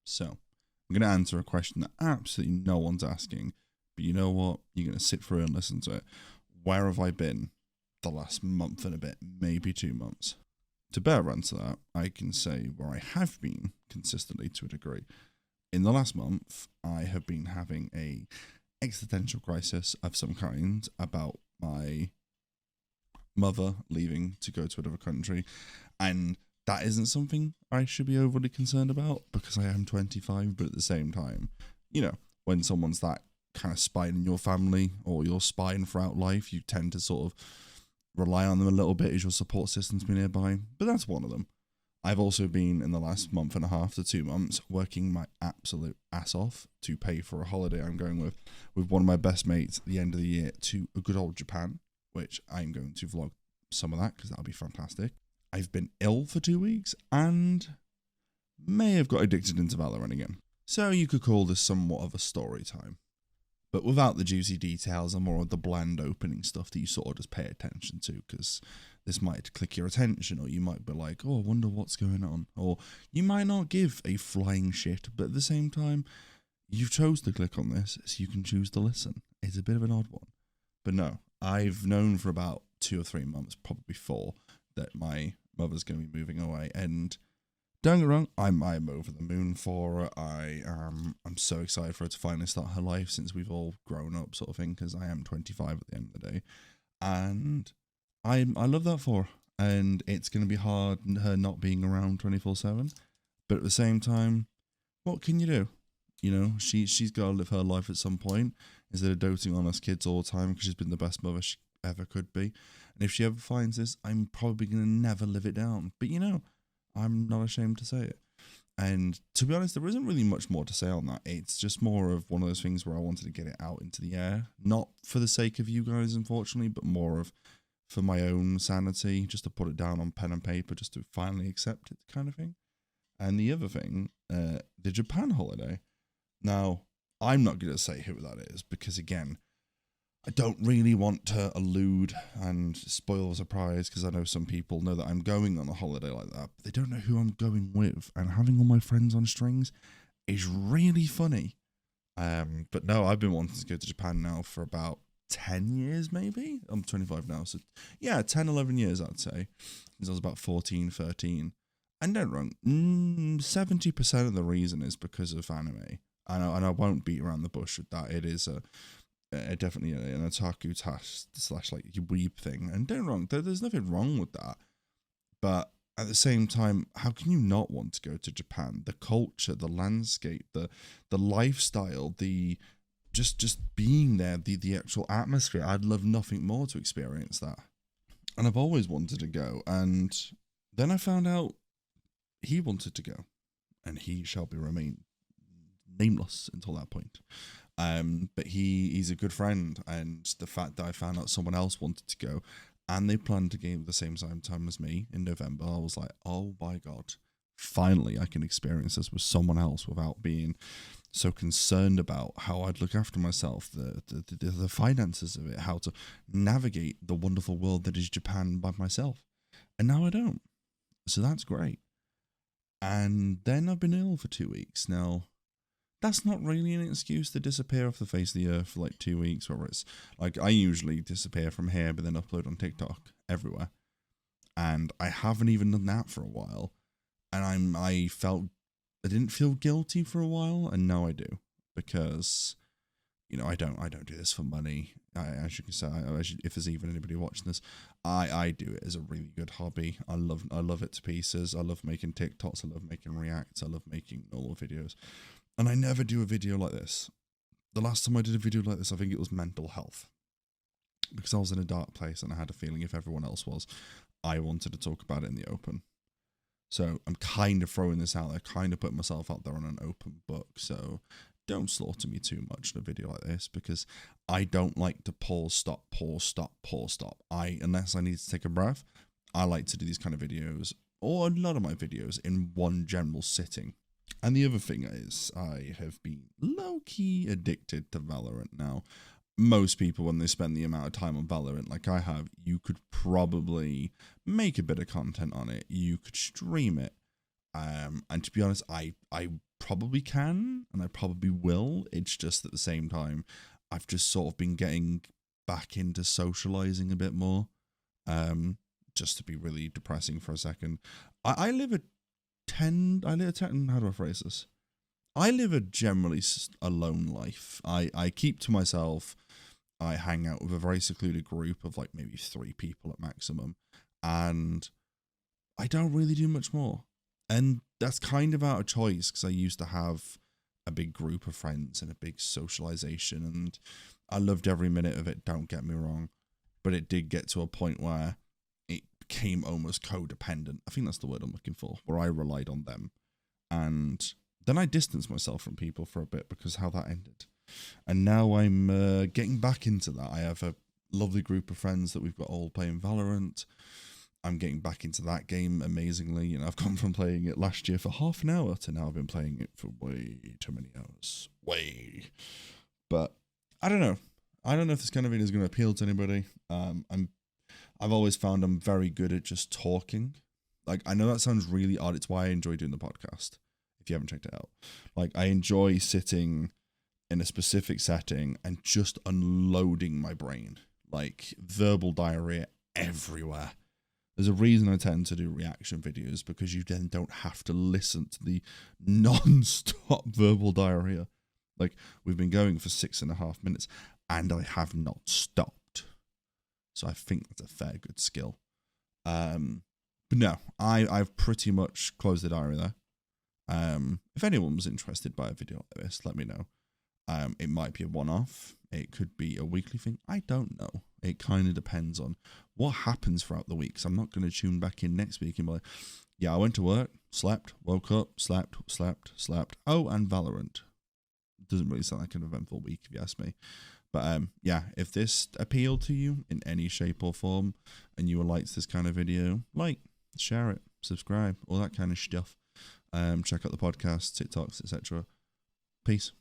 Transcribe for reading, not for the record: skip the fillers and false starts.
So I'm going to answer a question that absolutely no one's asking, but you know what? You're going to sit through and listen to it. Where have I been the last month and a bit, maybe 2 months? To better answer that, I can say where I have been consistently to a degree. In the last month, I have been having a existential crisis of some kind about my mother leaving to go to another country, and that isn't something I should be overly concerned about because I am 25, but at the same time, you know, when someone's that kind of spine in your family or your spine throughout life, you tend to sort of rely on them a little bit as your support system to be nearby, but that's one of them. I've also been, in the last month and a half to 2 months, working my absolute ass off to pay for a holiday I'm going with one of my best mates at the end of the year to a good old Japan, which I'm going to vlog some of that because that'll be fantastic. I've been ill for 2 weeks and may have got addicted into Valorant again. So you could call this somewhat of a story time, but without the juicy details and more of the bland opening stuff that you sort of just pay attention to, because this might click your attention, or you might be like, oh, I wonder what's going on, or you might not give a flying shit, but at the same time, you've chose to click on this, so you can choose to listen. It's a bit of an odd one, but no, I've known for about 2 or 3 months, probably 4, that my mother's going to be moving away, and don't get me wrong, I'm over the moon for her. I'm so excited for her to finally start her life since we've all grown up, sort of thing, because I am 25 at the end of the day, and I love that for her, and it's going to be hard her not being around 24/7, but at the same time, what can you do? You know, she's got to live her life at some point instead of doting on us kids all the time because she's been the best mother she ever could be, and if she ever finds this, I'm probably going to never live it down, but you know, I'm not ashamed to say it. And to be honest, there isn't really much more to say on that. It's just more of one of those things where I wanted to get it out into the air, not for the sake of you guys, unfortunately, but more of for my own sanity, just to put it down on pen and paper, just to finally accept it, kind of thing. And the other thing, the Japan holiday. Now, I'm not going to say who that is because, again, I don't really want to allude and spoil the surprise because I know some people know that I'm going on a holiday like that, but they don't know who I'm going with, and having all my friends on strings is really funny. But no, I've been wanting to go to Japan now for about 10 years, maybe? I'm 25 now, so yeah, 10, 11 years, I'd say, since I was about 14, 13. And don't wrong, 70% of the reason is because of anime. And I won't beat around the bush with that. It is definitely an otaku slash like weeb thing, and don't wrong, there's nothing wrong with that, but at the same time, how can you not want to go to Japan? The culture, the landscape, the lifestyle, the just being there, the actual atmosphere. I'd love nothing more to experience that, and I've always wanted to go. And then I found out he wanted to go, and he shall be remain nameless until that point. But he's a good friend, and the fact that I found out someone else wanted to go, and they planned to go at the same time as me in November, I was like, oh my god, finally I can experience this with someone else without being so concerned about how I'd look after myself, the finances of it, how to navigate the wonderful world that is Japan by myself. And now I don't. So that's great. And then I've been ill for 2 weeks. Now, that's not really an excuse to disappear off the face of the earth for like 2 weeks, or it's like I usually disappear from here but then upload on TikTok everywhere, and I haven't even done that for a while, and I didn't feel guilty for a while, and now I do, because you know I don't do this for money. As you can say, if there's even anybody watching this, I do it as a really good hobby. I love it to pieces. I love making TikToks. I love making reacts. I love making normal videos. And I never do a video like this. The last time I did a video like this, I think it was mental health. Because I was in a dark place and I had a feeling if everyone else was, I wanted to talk about it in the open. So I'm kind of throwing this out there, kind of putting myself out there on an open book. So don't slaughter me too much in a video like this, because I don't like to pause, stop. Unless I need to take a breath, I like to do these kind of videos, or a lot of my videos, in one general sitting. And the other thing is, I have been low-key addicted to Valorant now. Most people, when they spend the amount of time on Valorant like I have, you could probably make a bit of content on it. You could stream it. And to be honest, I probably can and I probably will. It's just at the same time, I've just sort of been getting back into socializing a bit more. Just to be really depressing for a second. I live a 10, how do I phrase this? I live a generally alone life. I keep to myself. I hang out with a very secluded group of like maybe 3 people at maximum. And I don't really do much more. And that's kind of out of choice because I used to have a big group of friends and a big socialization. And I loved every minute of it, don't get me wrong. But it did get to a point where it became almost codependent. I think that's the word I'm looking for, where I relied on them. And then I distanced myself from people for a bit because how that ended. And now I'm getting back into that. I have a lovely group of friends that we've got all playing Valorant. I'm getting back into that game amazingly. You know, I've gone from playing it last year for half an hour to now I've been playing it for way too many hours. Way. But I don't know. I don't know if this kind of video is going to appeal to anybody. I've always found I'm very good at just talking. Like, I know that sounds really odd. It's why I enjoy doing the podcast, if you haven't checked it out. Like, I enjoy sitting in a specific setting and just unloading my brain. Like, verbal diarrhea everywhere. There's a reason I tend to do reaction videos, because you then don't have to listen to the non-stop verbal diarrhea. Like, we've been going for 6.5 minutes, and I have not stopped. So I think that's a fair good skill. But no, I've pretty much closed the diary there. If anyone was interested by a video like this, let me know. It might be a one-off. It could be a weekly thing. I don't know. It kind of depends on what happens throughout the week. So I'm not going to tune back in next week and be like, yeah, I went to work, slept, woke up, slept. Oh, and Valorant. Doesn't really sound like an eventful week if you ask me. But yeah, if this appealed to you in any shape or form and you liked this kind of video, like, share it, subscribe, all that kind of stuff. Check out the podcast, TikToks, etc. Peace.